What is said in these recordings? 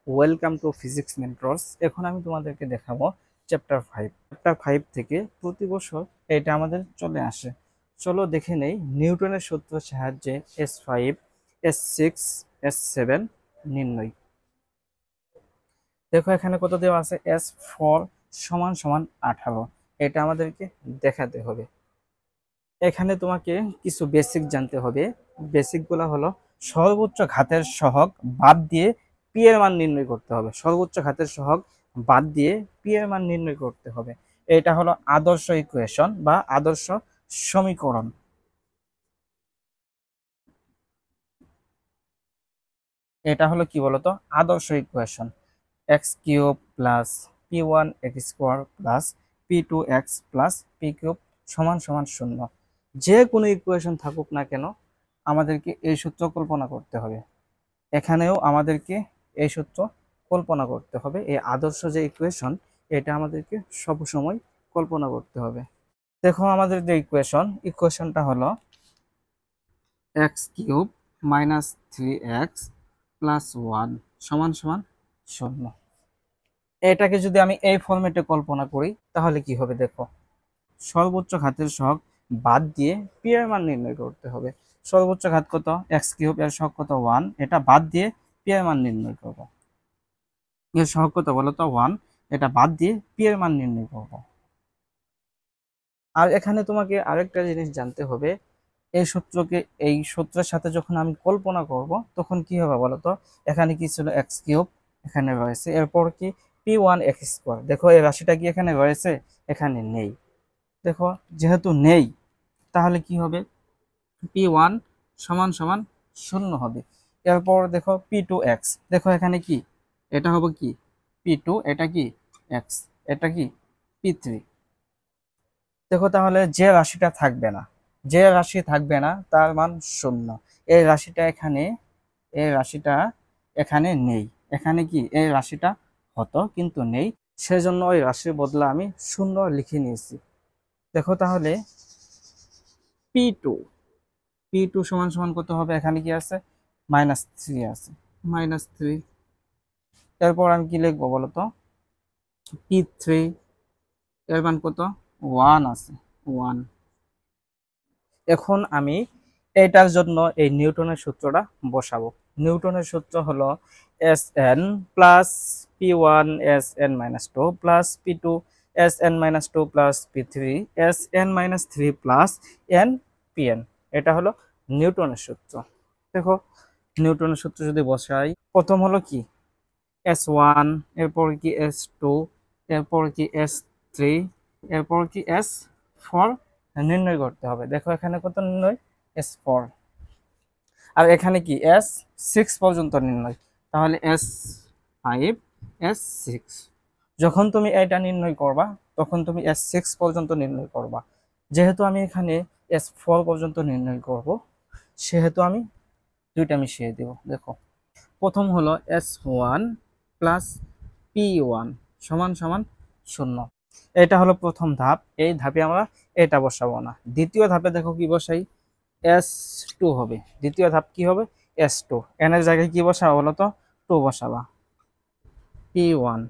Welcome to physics mentors. এখন আমি তোমাদেরকে দেখাবো চ্যাপ্টার 5 থেকে প্রতি বছর এটা আমাদের চলে আসে। চলো দেখে নেই নিউটনের সূত্রের সাহায্যে S5, S6, S7 নির্ণয়। দেখো এখানে কত দেওয়া আছে, S4 সমান সমান 18। এটা আমাদেরকে দেখাতে হবে। এখানে তোমাকে কিছু বেসিক জানতে হবে। বেসিকগুলো হলো সর্বোচ্চ ঘাতের সহগ বাদ দিয়ে পি এর মান নির্ণয় করতে হবে। সর্বোচ্চ ঘাতের সহগ বাদ দিয়ে পি এর মান নির্ণয় করতে হবে। এটা হলো আদর্শ ইকুয়েশন বা আদর্শ সমীকরণ। এটা হলো কি বলতো, আদর্শ equation. X cube plus P1 x² plus P2x plus P³ সমান সমান 0। যে কোনো ইকুয়েশন থাকুক না কেন আমাদেরকে এই সূত্র কল্পনা করতে হবে। এখানেও আমাদেরকে এই সূত্র কল্পনা করতে হবে। এই আদর্শ যে ইকুয়েশন এটা আমাদেরকে সবসময় কল্পনা করতে হবে। দেখো আমাদের যে ইকুয়েশনটা হলো x³ - 3x + 1 সমান সমান 0। এটাকে যদি আমি এই ফরম্যাটে কল্পনা করি তাহলে কি হবে দেখো, সর্বোচ্চ ঘাতের সহগ বাদ দিয়ে পি এর মান নির্ণয় করতে হবে। সর্বোচ্চ ঘাত কত, x³ এর সহগ কত 1, এটা বাদ দিয়ে পি এর মান নির্ণয় করব। এর সহগ কত বলতো 1, এটা বাদ দিয়ে পি এর মান নির্ণয় করব। আর এখানে তোমাকে আরেকটা জিনিস জানতে হবে, এই সূত্রের সাথে যখন আমি কল্পনা করব তখন কি হবে বলতো, এখানে কি ছিল x³ এখানে রয়েছে, এরপর কি P1 x²। দেখো এই রাশিটা কি এখানে রয়েছে, এখানে নেই। দেখো যেহেতু নেই তাহলে কি হবে, P1 সমান সমান 0 হবে। এরপর দেখো P2x, দেখো এখানে কি, এটা হবে কি P2, এটা কি x, এটা কি P3। দেখো তাহলে যে রাশি থাকবে না তার মান 0। এই রাশিটা এখানে, এই রাশিটা এখানে নেই। এখানে কি এই রাশিটা হতো কিন্তু নেই, সেজন্য ওই রাশির বদলে আমি 0 লিখে নিয়েছি। দেখো তাহলে P2, P2 সমান সমান কত হবে, এখানে কি আছে -3 আছে, -3। এরপর আমি কি লিখবো বলতো, P3 এর মান কত 1 আছে, 1। এখন আমি এটার জন্য এই নিউটনের সূত্রটা বসাবো। নিউটনের সূত্র হলো Sn plus P1 Sn - 2 plus P2 Sn - 2 plus P3 Sn - 3 plus n Pn। এটা হলো নিউটনের সূত্র। দেখো নিউটনের সূত্র যদি বসাই, প্রথম হলো কি S1, এরপর কি S2, এরপর কি S3, এরপর কি S4 নির্ণয় করতে হবে। দেখো এখানে কত নির্ণয়, S4। আর এখানে কি S6 পর্যন্ত নির্ণয়, তাহলে S5 S6। যখন তুমি এটা নির্ণয় করবা তখন তুমি S6 পর্যন্ত নির্ণয় করবা। যেহেতু আমি এখানে S4 পর্যন্ত নির্ণয় করব সেহেতু আমি দুইটা মিশিয়ে দেব। দেখো প্রথম হলো S1 প্লাস P1 সমান সমান 0। এটা হলো প্রথম ধাপ। এই ধাপে আমরা এটা বসাবো না। দ্বিতীয় ধাপে দেখো কি বসাই, S2 হবে। দ্বিতীয় ধাপ কি হবে, S2। n এর জায়গায় কি বসাবো বলো তো, 2 বসাবা। P1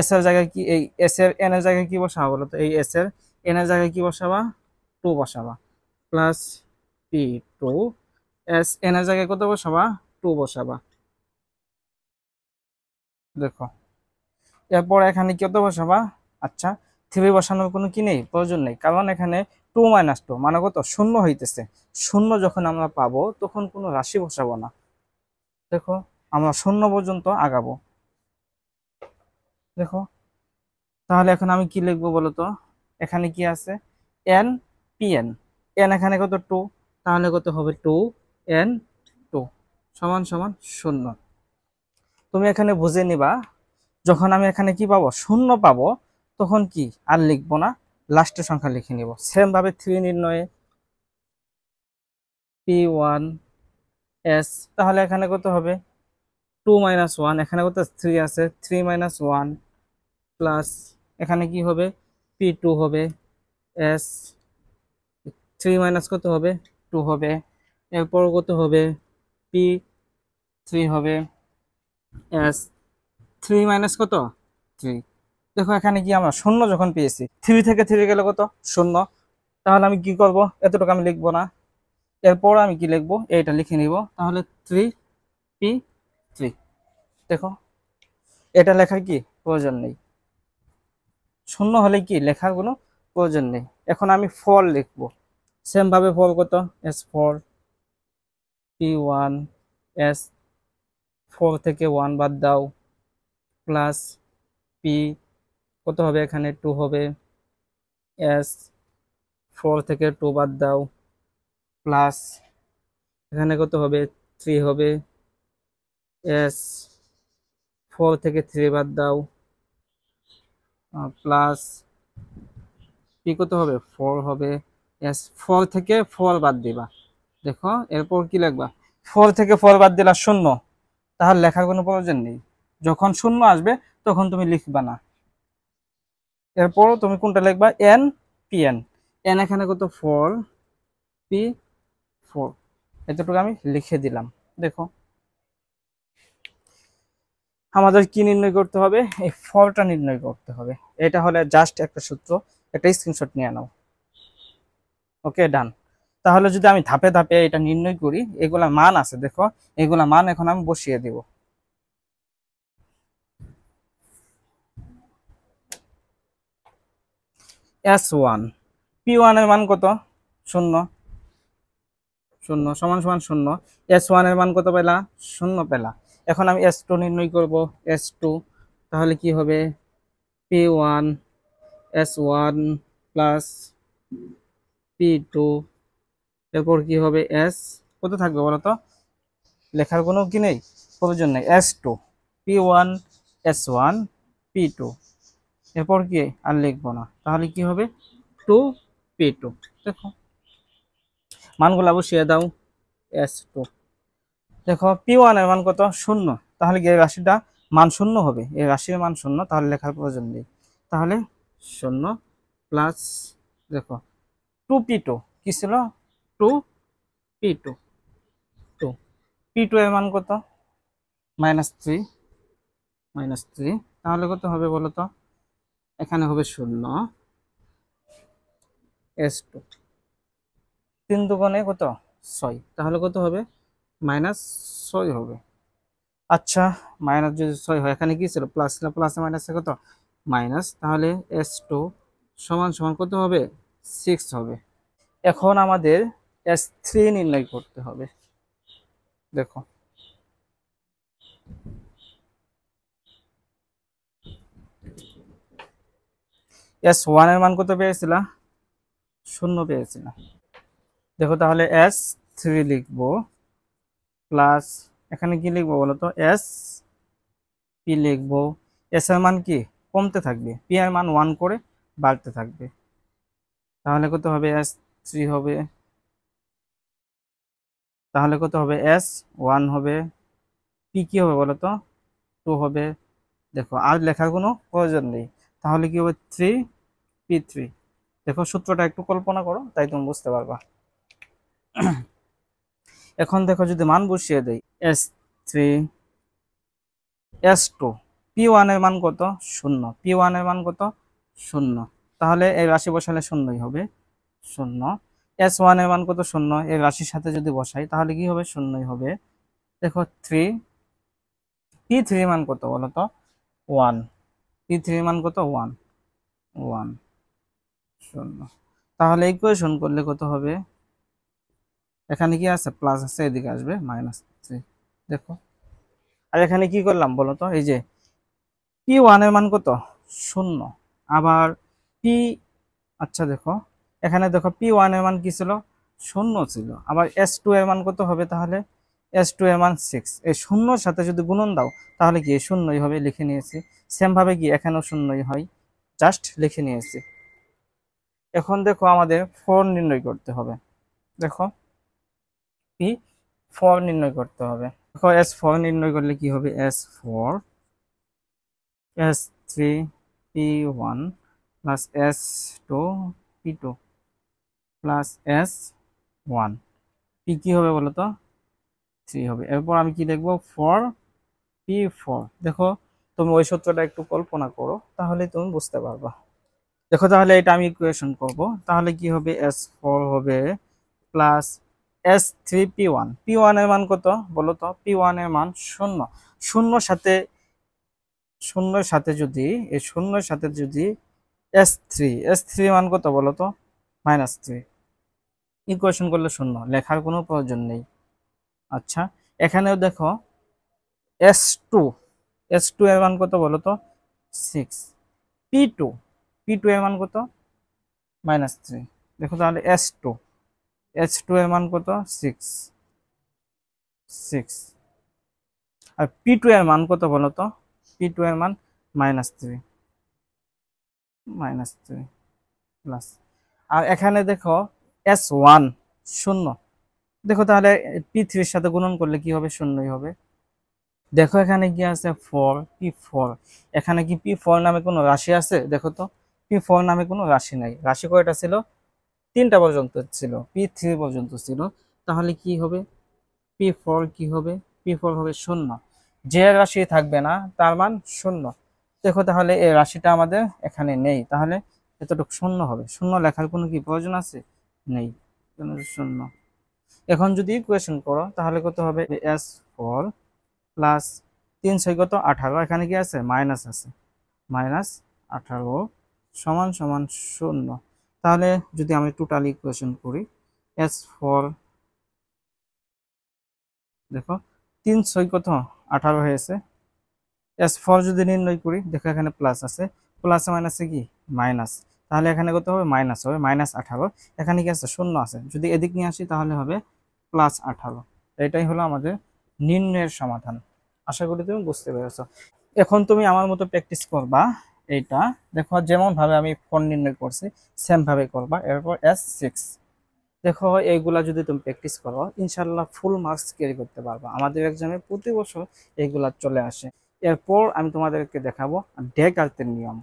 s এর জায়গায় কি, এই s এর n এর জায়গায় কি বসাবো বলো তো, এই s এর n এর জায়গায় কি বসাবা, 2 বসাবা। প্লাস P2 s n এর জায়গায় কত বসাবা, 2 বসাবা। দেখো এরপর এখানে কত বসাবা, আচ্ছা 3 বসানোর কোনো কি নেই, প্রয়োজন নেই, কারণ এখানে 2 - 2 মানে কত, 0 হইতেছে। 0 যখন আমরা পাবো তখন কোনো রাশি বসাবো না। দেখো আমরা 0 পর্যন্ত আগাবো। দেখো তাহলে এখন আমি কি লিখবো বলতো, এখানে কি আছে n Pn, n এখানে কত 2, তাহলে কত হবে 2n2 সমান সমান 0। তুমি এখানে বুঝে নিবা, যখন আমি এখানে কি পাবো 0 পাবো তখন কি আর লিখবো না, লাস্টের সংখ্যা লিখে নিব। সেম ভাবে 3 নির্ণয়ে P1 s, তাহলে এখানে কত হবে 2 - 1, এখানে কত 3 আছে, 3 - 1 প্লাস এখানে কি হবে P2 হবে s, 3 মাইনাস কত হবে 2 হবে। এরপর কত হবে P3 হবে s, থ্রি মাইনাস কত, থ্রি। দেখো এখানে কি আমরা শূন্য যখন পেয়েছি, থ্রি থেকে থ্রি গেলে কত, শূন্য। তাহলে আমি কি করব, এতটুকু আমি লিখবো না, এরপর আমি কি লিখবো, এইটা লিখে নিব। তাহলে থ্রি পি থ্রি। দেখো এটা লেখার কি প্রয়োজন নেই, শূন্য হলে কি লেখার কোনো প্রয়োজন নেই। এখন আমি ফর লিখবো, সেম ভাবে ফর কত, S for P one, S four থেকে ওয়ান বাদ দাও, প্লাস পি কত হবে, এখানে টু হবে, এস ফোর থেকে টু বাদ দাও, প্লাস এখানে কত হবে, থ্রি হবে, এস ফোর থেকে থ্রি বাদ দাও, প্লাস পি কত হবে, ফোর হবে, এস ফোর থেকে ফোর বাদ দিবা। দেখো এরপর কি লিখবা, ফোর থেকে ফোর বাদ দিলা শূন্য, তাহলে লেখার কোনো প্রয়োজন নেই। যখন শূন্য আসবে তখন তুমি লিখবা না। এরপর তুমি কোনটা লিখবা, এন পি এন। এন এখানে কত, ফোর পি ফোর, এতটুকু আমি লিখে দিলাম। দেখো আমাদের কি নির্ণয় করতে হবে, এই ফলটা নির্ণয় করতে হবে। এটা হলে জাস্ট একটা সূত্র, একটা স্ক্রিনশট নিয়ে নাও। ওকে ডান। তাহলে যদি আমি ধাপে ধাপে এটা নির্ণয় করি, এগুলা মান আছে দেখো, এগুলা মান এখন আমি বসিয়ে দিব। এস ওয়ান, পি ওয়ান এর মান কত, শূন্য, শূন্য সমান সমান শূন্য। এস ওয়ান এর মান কত পেলা, শূন্য পেলা। এখন আমি এস টু নির্ণয় করব, এস টু। তাহলে কি হবে, P one S one plus P two, এরপর কি হবে, এস কত থাকবে বলতো, লেখার কোনো কি নেই, প্রয়োজন নেই, S two P one S one P two, এরপর কি আর লিখবো না। তাহলে কি হবে, টু পি টু। দেখো মানগুলা বসিয়ে দাও, এস টু। দেখো পি ওয়ান এর মান কত, শূন্য। তাহলে কি এই রাশিটা মান শূন্য হবে, এই রাশির মান শূন্য, তাহলে লেখার প্রয়োজন নেই। তাহলে শূন্য প্লাস, দেখো টু পি টু কি ছিল, two P two, two P two এর মান কত, মাইনাস থ্রি, মাইনাস থ্রি। তাহলে কত হবে বলো তো, এখানে হবে শূন্য, এস টু, তিন দুগুণে কত, ছয়। তাহলে কত হবে, মাইনাস ছয় হবে। আচ্ছা মাইনাস যদি ছয় হয়, এখানে কি ছিল, প্লাস ছিল, প্লাসে মাইনাসে কত, মাইনাস। তাহলে এস টু সমান সমান কত হবে, সিক্স হবে। এখন আমাদের এস থ্রি নির্ণয় করতে হবে। দেখো এস ওয়ান এর মান কত পেয়েছিলা, শূন্য পেয়েছিলাম। দেখো তাহলে এস থ্রি লিখবো, প্লাস এখানে কি লিখবো বলতো, এস পি লিখবো। এস এর মান কি কমতে থাকবে, পি এর মান ওয়ান করে বাড়তে থাকবে। তাহলে কত হবে, এস থ্রি হবে, তাহলে কত হবে, এস ওয়ান হবে, পি কি হবে বলতো, টু হবে। দেখো আর লেখার কোনো প্রয়োজন নেই। তাহলে কি হবে, থ্রি পি থ্রি। দেখো সূত্রটা একটু কল্পনা করো, তাই তুমি বুঝতে পারবা। এখন দেখো যদি মান বসিয়ে দেই, S three S two, P one এর মান কত, শূন্য, পি ওয়ান এর মান কত, শূন্য। তাহলে এই রাশি বসালে শূন্যই হবে, শূন্য। এস ওয়ান এর মান কত, শূন্য, এই রাশির সাথে যদি বসাই তাহলে কি হবে, শূন্যই হবে। দেখো থ্রি পি থ্রি মান কত বলতো, ওয়ান, পি থ্রি মান কত, ওয়ান, ওয়ান, শূন্য। তাহলে ইকুয়েশন করলে কত হবে, এখানে কি আছে, প্লাস আছে, এদিকে আসবে মাইনাস থ্রি। দেখো আর এখানে কি করলাম বলতো, এই যে পি ওয়ান এর মান কত, শূন্য, আবার পি, আচ্ছা দেখো এখানে দেখো পি ওয়ান এর মান কি ছিল, শূন্য ছিল। আবার এস টু এর মান কত হবে, তাহলে এস টু এর মান সিক্স। এই শূন্যর সাথে যদি গুণন দাও তাহলে কি শূন্যই হবে, লিখে নিয়েছি। সেম ভাবে কি এখানেও শূন্যই হয়, জাস্ট লিখে নিয়েছি। এখন দেখো আমাদের ফোর নির্ণয় করতে হবে। দেখো পি ফোর নির্ণয় করতে হবে। দেখো এস ফোর নির্ণয় করলে কি হবে, S four S three P one plus S two P two plus S one, P কি হবে বলো তো, থ্রি হবে। এরপর আমি কি লিখবো, ফোর পি ফোর। দেখো তুমি ওই সূত্রটা একটু কল্পনা করো, তাহলে তুমি বুঝতে পারবা। দেখো তাহলে এটা আমি ইকুয়েশন করব, তাহলে কি হবে, S4 হবে প্লাস S3 P1। P1 এর মান কত বলো তো? P1 এর মান 0। শূন্যর সাথে শূন্যের সাথে যদি এই শূন্যের সাথে যদি S3 মান কত বলো তো? -3। ইকুয়েশন করলে শূন্য, লেখার কোনো প্রয়োজন নেই। আচ্ছা, এখানেও দেখো S2 S2 এর মান কত বলো তো? 6। P2 P2 এর মান কত? -3। দেখো তাহলে S2 এর মান কত? 6। আর P2 এর মান কত বলো তো? P2 এর মান -3 প্লাস। আর এখানে দেখো S1 শূন্য। দেখো তাহলে P3 এর সাথে গুণন করলে কি হবে? শূন্যই হবে। দেখো এখানে কি আছে? 4 P4। এখানে কি P4 নামে কোনো রাশি আছে? দেখো তো, P4 নামে কোনো রাশি নাই। রাশি কয়টা ছিল? 3টা পর্যন্ত ছিল, P3 পর্যন্ত ছিল। তাহলে কি হবে? P4 কি হবে? P4 হবে 0। যে রাশি থাকবে না তার মান 0। দেখো তাহলে এই রাশিটা আমাদের এখানে নেই, তাহলে এতটুকু 0 হবে। 0 লেখার কোনো কি প্রয়োজন আছে? নেই, 0। এখন যদি ইকুয়েশন করো তাহলে কত হবে? S4 প্লাস 3 6 কত? 18। এখানে কি আছে? মাইনাস আছে, -18 সমান সমান 0। তাহলে যদি আমি টোটাল ইকুয়েশন করি, S4 দেখো 3 6 কত? 18 হয়েছে। S4 যদি নির্ণয় করি, দেখো এখানে প্লাস আছে, প্লাসে মাইনাসে কি? মাইনাস। তাহলে এখানে কত হবে? মাইনাস হবে, -18। এখানে কি আছে? 0 আছে। যদি এদিক নিয়ে আসি তাহলে হবে +18। এটাই হলো আমাদের নির্ণয়ের সমাধান। আশা করি তুমি বুঝতে পেরেছো। এখন তুমি আমার মতো প্র্যাকটিস করবা এইটা। দেখো যেমন ভাবে আমি 4 নির্ণয় করছি সেম ভাবে করবা। এরপর S6। দেখো এইগুলা যদি তুমি প্র্যাকটিস করো, ইনশাল্লাহ ফুল মার্কস ক্যারি করতে পারবা। আমাদের এক্সামে প্রতি বছর এইগুলা চলে আসে। এরপর আমি তোমাদেরকে দেখাবো ডেকার্তের নিয়ম।